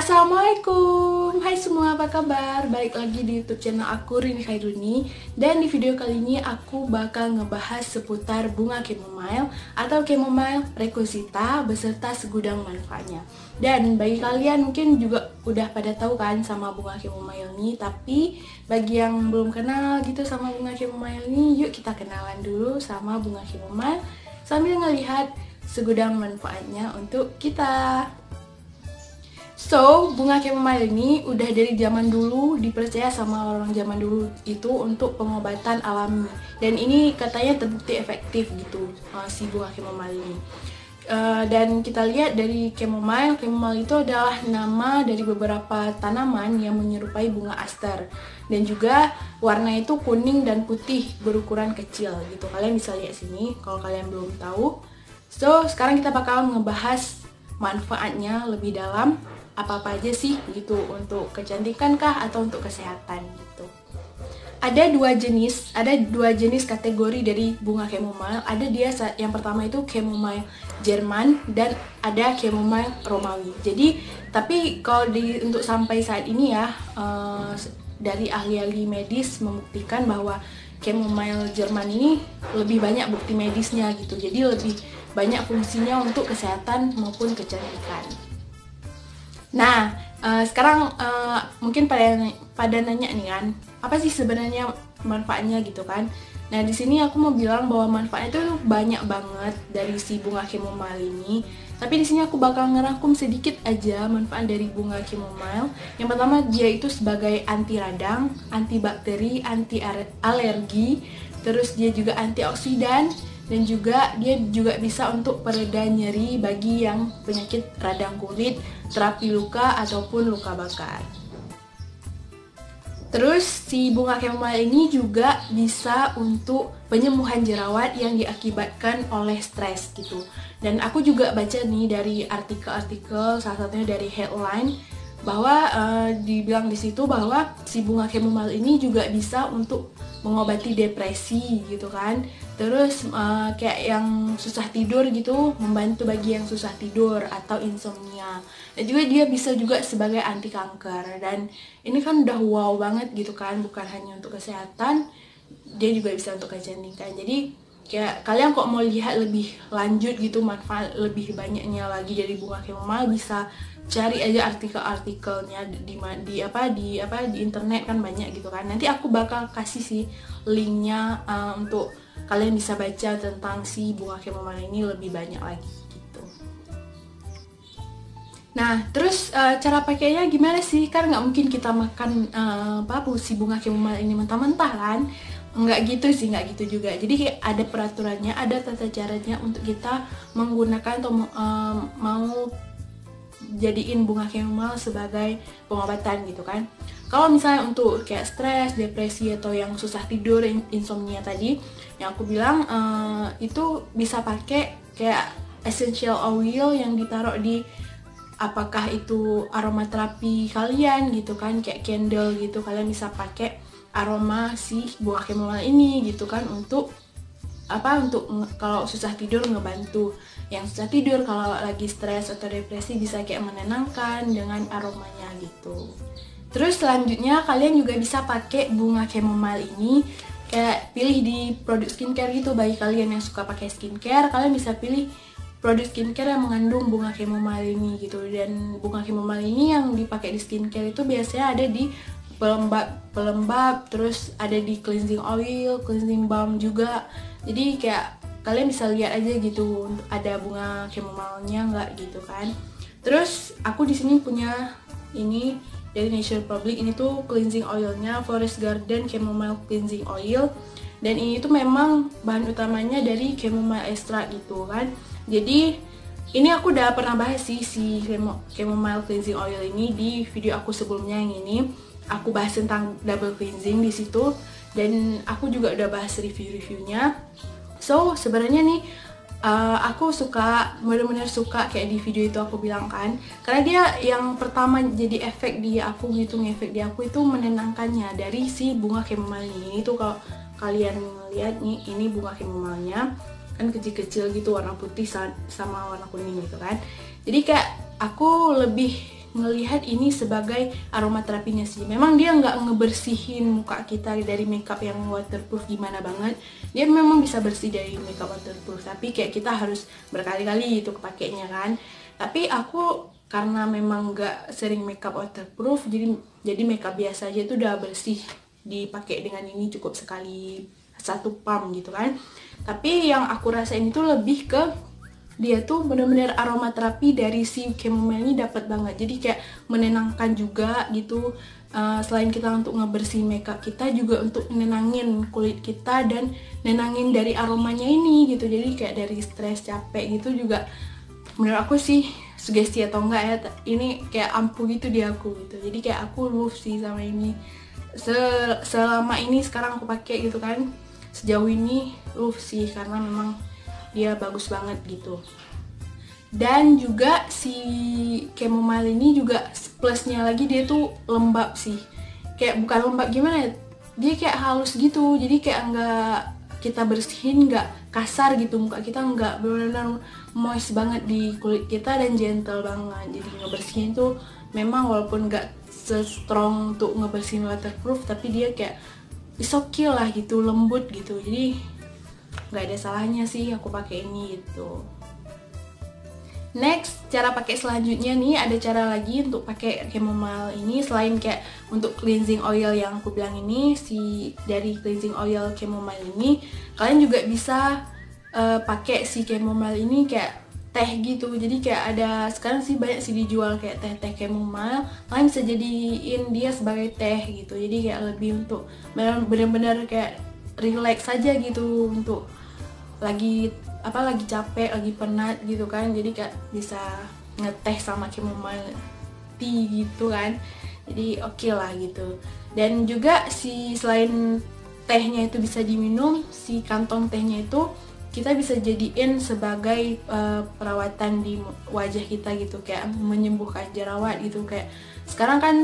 Assalamualaikum, hai semua, apa kabar? Balik lagi di YouTube channel aku, Rini Khairuni. Dan di video kali ini aku bakal ngebahas seputar bunga chamomile atau chamomile recusita beserta segudang manfaatnya. Dan bagi kalian mungkin juga udah pada tahu kan sama bunga chamomile ini, tapi bagi yang belum kenal gitu sama bunga chamomile ini, yuk kita kenalan dulu sama bunga chamomile sambil ngelihat segudang manfaatnya untuk kita. So, bunga chamomile ini udah dari zaman dulu dipercaya sama orang zaman dulu itu untuk pengobatan alami. Dan ini katanya terbukti efektif gitu, si bunga chamomile ini. Dan kita lihat dari chamomile itu adalah nama dari beberapa tanaman yang menyerupai bunga aster. Dan juga warna itu kuning dan putih berukuran kecil gitu. Kalian bisa lihat sini kalau kalian belum tahu. So, sekarang kita bakal ngebahas manfaatnya lebih dalam. Apa-apa aja sih gitu, untuk kecantikan kah atau untuk kesehatan gitu. Ada dua jenis kategori dari bunga chamomile. Ada dia yang pertama itu chamomile Jerman dan ada chamomile Romawi. Jadi tapi kalau untuk sampai saat ini ya, dari ahli-ahli medis membuktikan bahwa chamomile Jerman ini lebih banyak bukti medisnya gitu. Jadi lebih banyak fungsinya untuk kesehatan maupun kecantikan. Nah, sekarang mungkin pada nanya nih kan, apa sih sebenarnya manfaatnya gitu kan? Nah, di sini aku mau bilang bahwa manfaatnya itu banyak banget dari si bunga chamomile ini. Tapi di sini aku bakal ngerangkum sedikit aja manfaat dari bunga chamomile. Yang pertama, dia itu sebagai anti radang, anti bakteri, anti alergi, terus dia juga antioksidan. Dan juga dia juga bisa untuk pereda nyeri bagi yang penyakit radang kulit, terapi luka ataupun luka bakar. Terus si bunga chamomile ini juga bisa untuk penyembuhan jerawat yang diakibatkan oleh stres gitu. Dan aku juga baca nih dari artikel-artikel, salah satunya dari Headline, bahwa dibilang di situ bahwa si bunga chamomile ini juga bisa untuk mengobati depresi gitu kan. Terus kayak yang susah tidur gitu, membantu bagi yang susah tidur atau insomnia. Dan juga dia bisa juga sebagai anti kanker. Dan ini kan udah wow banget gitu kan, bukan hanya untuk kesehatan, dia juga bisa untuk kecantikan. Jadi kayak kalian kok mau lihat lebih lanjut gitu, manfaat lebih banyaknya lagi dari bunga chamomile, bisa cari aja artikel-artikelnya di internet kan banyak gitu kan. Nanti aku bakal kasih sih linknya untuk kalian bisa baca tentang si bunga chamomile ini lebih banyak lagi gitu. Nah, terus cara pakainya gimana sih? Kan nggak mungkin kita makan si bunga chamomile ini mentah-mentah kan? Nggak gitu sih, nggak gitu juga. Jadi ada peraturannya, ada tata caranya untuk kita menggunakan atau mau jadiin bunga chamomile sebagai pengobatan gitu kan. Kalau misalnya untuk kayak stres, depresi atau yang susah tidur, insomnia tadi yang aku bilang, itu bisa pakai kayak essential oil yang ditaruh di apakah itu aromaterapi kalian gitu kan, kayak candle gitu. Kalian bisa pakai aroma si bunga chamomile ini gitu kan, untuk kalau susah tidur ngebantu yang susah tidur, kalau lagi stres atau depresi bisa kayak menenangkan dengan aromanya gitu. Terus selanjutnya kalian juga bisa pakai bunga chamomile ini kayak pilih di produk skincare gitu. Bagi kalian yang suka pakai skincare, kalian bisa pilih produk skincare yang mengandung bunga chamomile ini gitu. Dan bunga chamomile ini yang dipakai di skincare itu biasanya ada di pelembab, terus ada di cleansing oil, cleansing balm juga. Jadi kayak kalian bisa lihat aja gitu ada bunga chamomile-nya nggak gitu kan. Terus aku di sini punya ini dari Nature Republic, ini tuh cleansing oilnya Forest Garden Chamomile Cleansing Oil. Dan ini tuh memang bahan utamanya dari chamomile extract gitu kan. Jadi ini aku udah pernah bahas sih si chamomile cleansing oil ini di video aku sebelumnya yang ini. Aku bahas tentang double cleansing di situ, dan aku juga udah bahas review-reviewnya. So sebenarnya nih aku bener-bener suka kayak di video itu aku bilang kan, karena dia yang pertama jadi efek di aku gitu, ngefek di aku itu menenangkannya dari si bunga chamomile ini. Tuh kalau kalian lihat nih, ini bunga chamomile-nya kan kecil-kecil gitu, warna putih sama warna kuning gitu kan. Jadi kayak aku lebih ngelihat ini sebagai aromaterapinya sih. Memang dia nggak ngebersihin muka kita dari makeup yang waterproof gimana banget. Dia memang bisa bersih dari makeup waterproof, tapi kayak kita harus berkali-kali itu kepakainya kan. Tapi aku karena memang nggak sering makeup waterproof, jadi makeup biasa aja itu udah bersih dipakai dengan ini, cukup sekali satu pump gitu kan. Tapi yang aku rasain itu lebih ke dia tuh bener-bener aromaterapi dari si chamomile ini dapat banget. Jadi kayak menenangkan juga gitu. Selain kita untuk ngebersih makeup kita, juga untuk nenangin kulit kita dan nenangin dari aromanya ini gitu. Jadi kayak dari stres, capek gitu juga, menurut aku sih sugesti atau enggak ya, ini kayak ampuh gitu di aku gitu. Jadi kayak aku love sih sama ini. Selama ini sekarang aku pakai gitu kan, sejauh ini love sih karena memang dia bagus banget gitu. Dan juga si chamomile ini juga plusnya lagi dia tuh lembab sih. Kayak bukan lembab gimana ya, dia kayak halus gitu. Jadi kayak nggak kita bersihin nggak kasar gitu, muka kita nggak benar-benar moist banget di kulit kita dan gentle banget. Jadi ngebersihin tuh memang walaupun nggak se-strong untuk ngebersihin waterproof, tapi dia kayak is okay lah gitu, lembut gitu. Jadi nggak ada salahnya sih aku pakai ini gitu. Next, cara pakai selanjutnya nih, ada cara lagi untuk pakai chamomile ini. Selain kayak untuk cleansing oil yang aku bilang ini, dari cleansing oil chamomile ini, kalian juga bisa pakai si chamomile ini kayak teh gitu. Jadi kayak ada sekarang sih banyak sih dijual kayak teh chamomile, kalian bisa jadiin dia sebagai teh gitu. Jadi kayak lebih untuk bener-bener kayak relax aja gitu, untuk lagi capek, lagi penat gitu kan. Jadi kayak bisa ngeteh sama chamomile tea gitu kan. Jadi oke lah gitu. Dan juga selain tehnya itu bisa diminum, si kantong tehnya itu kita bisa jadiin sebagai perawatan di wajah kita gitu, kayak menyembuhkan jerawat gitu. Kayak sekarang kan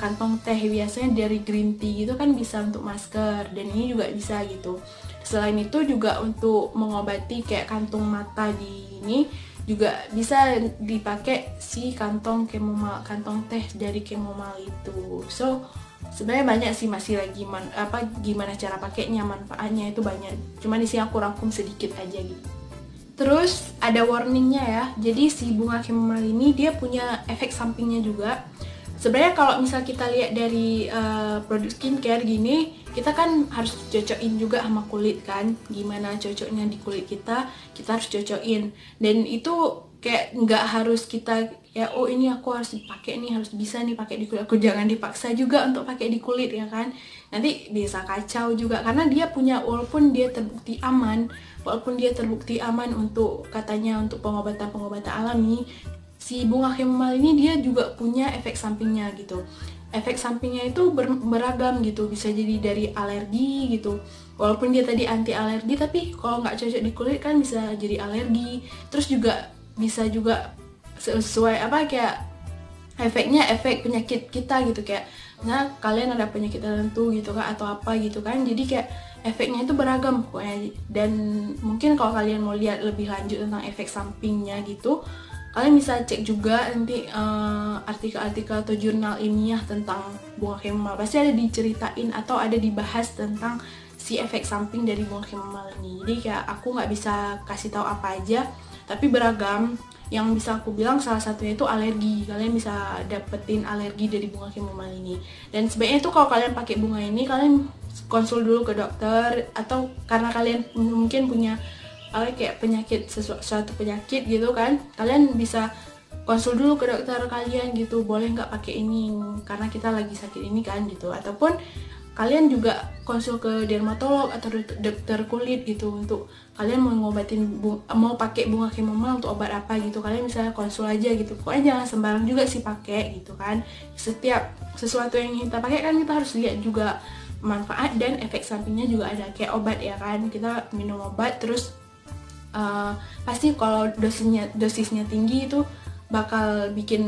kantong teh biasanya dari green tea gitu kan bisa untuk masker, dan ini juga bisa gitu. Selain itu juga untuk mengobati kayak kantung mata di ini juga bisa dipakai si kantong chamomile, kantong teh dari chamomile itu. So sebenarnya banyak sih, masih lagi gimana cara pakainya, manfaatnya itu banyak. Cuman di sini aku rangkum sedikit aja gitu. Terus ada warningnya ya. Jadi si bunga chamomile ini dia punya efek sampingnya juga. Sebenarnya kalau misal kita lihat dari produk skincare gini, kita kan harus cocokin juga sama kulit kan. Gimana cocoknya di kulit kita harus cocokin. Dan itu kayak nggak harus kita ya, oh ini aku harus dipakai nih, harus bisa nih pakai di kulit aku. Jangan dipaksa juga untuk pakai di kulit ya kan. Nanti bisa kacau juga, karena dia punya, walaupun dia terbukti aman untuk katanya untuk pengobatan alami, si bunga chamomile ini dia juga punya efek sampingnya gitu. Efek sampingnya itu beragam gitu, bisa jadi dari alergi gitu. Walaupun dia tadi anti alergi, tapi kalau nggak cocok di kulit kan bisa jadi alergi. Terus juga bisa juga sesuai kayak efeknya efek penyakit kita gitu, kayak nah kalian ada penyakit tertentu gitu kan atau apa gitu kan. Jadi kayak efeknya itu beragam pokoknya. Dan mungkin kalau kalian mau lihat lebih lanjut tentang efek sampingnya gitu, kalian bisa cek juga nanti artikel-artikel atau jurnal ilmiah tentang bunga chamomile. Pasti ada diceritain atau ada dibahas tentang si efek samping dari bunga chamomile ini. Jadi kayak aku nggak bisa kasih tahu apa aja, tapi beragam. Yang bisa aku bilang salah satunya itu alergi. Kalian bisa dapetin alergi dari bunga chamomile ini. Dan sebaiknya itu kalau kalian pakai bunga ini, kalian konsul dulu ke dokter, atau karena kalian mungkin punya kayak penyakit, suatu penyakit gitu kan, kalian bisa konsul dulu ke dokter kalian gitu, boleh nggak pakai ini karena kita lagi sakit ini kan gitu. Ataupun kalian juga konsul ke dermatolog atau dokter kulit gitu, untuk kalian mau pakai bunga chamomile untuk obat apa gitu. Kalian bisa konsul aja gitu. Pokoknya jangan sembarang juga sih pakai gitu kan. Setiap sesuatu yang kita pakai kan kita harus lihat juga manfaat dan efek sampingnya juga ada. Kayak obat ya kan, kita minum obat terus pasti kalau dosisnya tinggi itu bakal bikin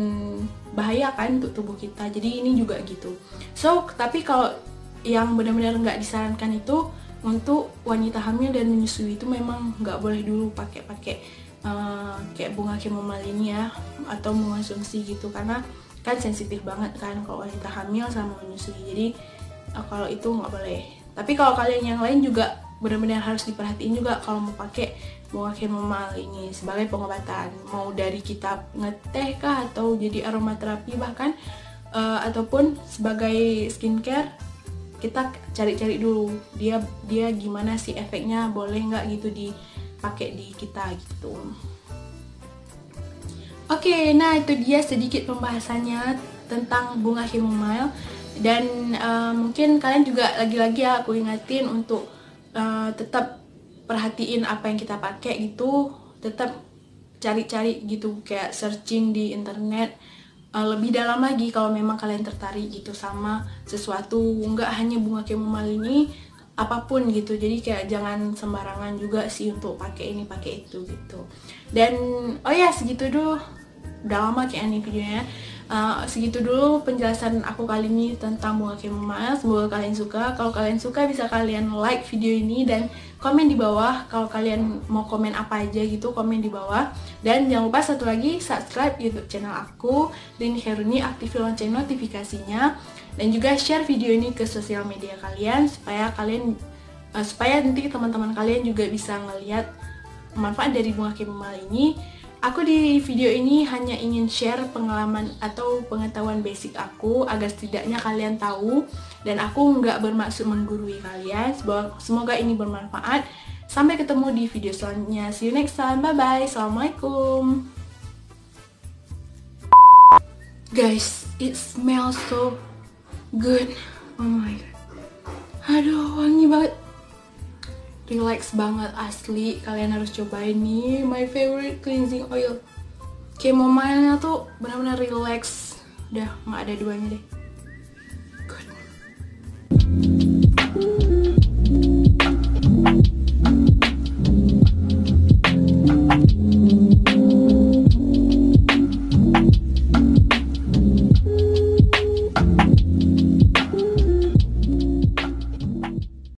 bahaya kan untuk tubuh kita. Jadi ini juga gitu. So tapi kalau yang benar-benar nggak disarankan itu untuk wanita hamil dan menyusui, itu memang nggak boleh dulu pakai kayak bunga chamomile ini ya, atau mengonsumsi gitu, karena kan sensitif banget kan kalau wanita hamil sama menyusui. Jadi kalau itu nggak boleh. Tapi kalau kalian yang lain juga benar-benar harus diperhatiin juga kalau mau pakai bunga chamomile ini sebagai pengobatan, mau dari kita ngeteh kah atau jadi aromaterapi bahkan ataupun sebagai skincare. Kita cari-cari dulu dia gimana sih efeknya, boleh nggak gitu dipakai di kita gitu. Oke, nah itu dia sedikit pembahasannya tentang bunga chamomile. Dan mungkin kalian juga lagi-lagi ya aku ingatin untuk tetap perhatiin apa yang kita pakai gitu, tetap cari-cari gitu, kayak searching di internet lebih dalam lagi kalau memang kalian tertarik gitu sama sesuatu, nggak hanya bunga chamomile ini, apapun gitu. Jadi kayak jangan sembarangan juga sih untuk pakai ini pakai itu gitu. Dan oh ya, segitu dulu, udah lama kayak nih videonya. Segitu dulu penjelasan aku kali ini tentang bunga chamomile. Semoga kalian suka. Kalau kalian suka bisa kalian like video ini dan komen di bawah. Kalau kalian mau komen apa aja gitu, komen di bawah. Dan jangan lupa satu lagi, subscribe YouTube channel aku Rini Khairuni, aktifin lonceng notifikasinya, dan juga share video ini ke sosial media kalian supaya nanti teman-teman kalian juga bisa ngelihat manfaat dari bunga chamomile ini. Aku di video ini hanya ingin share pengalaman atau pengetahuan basic aku agar setidaknya kalian tahu, dan aku nggak bermaksud menggurui kalian. Semoga ini bermanfaat. Sampai ketemu di video selanjutnya. See you next time. Bye bye. Assalamualaikum. Guys, it smells so good. Oh my god. Aduh, wangi banget. Relax banget asli, kalian harus cobain nih, my favorite cleansing oil. Chamomile-nya tuh benar-benar relax, udah nggak ada duanya deh.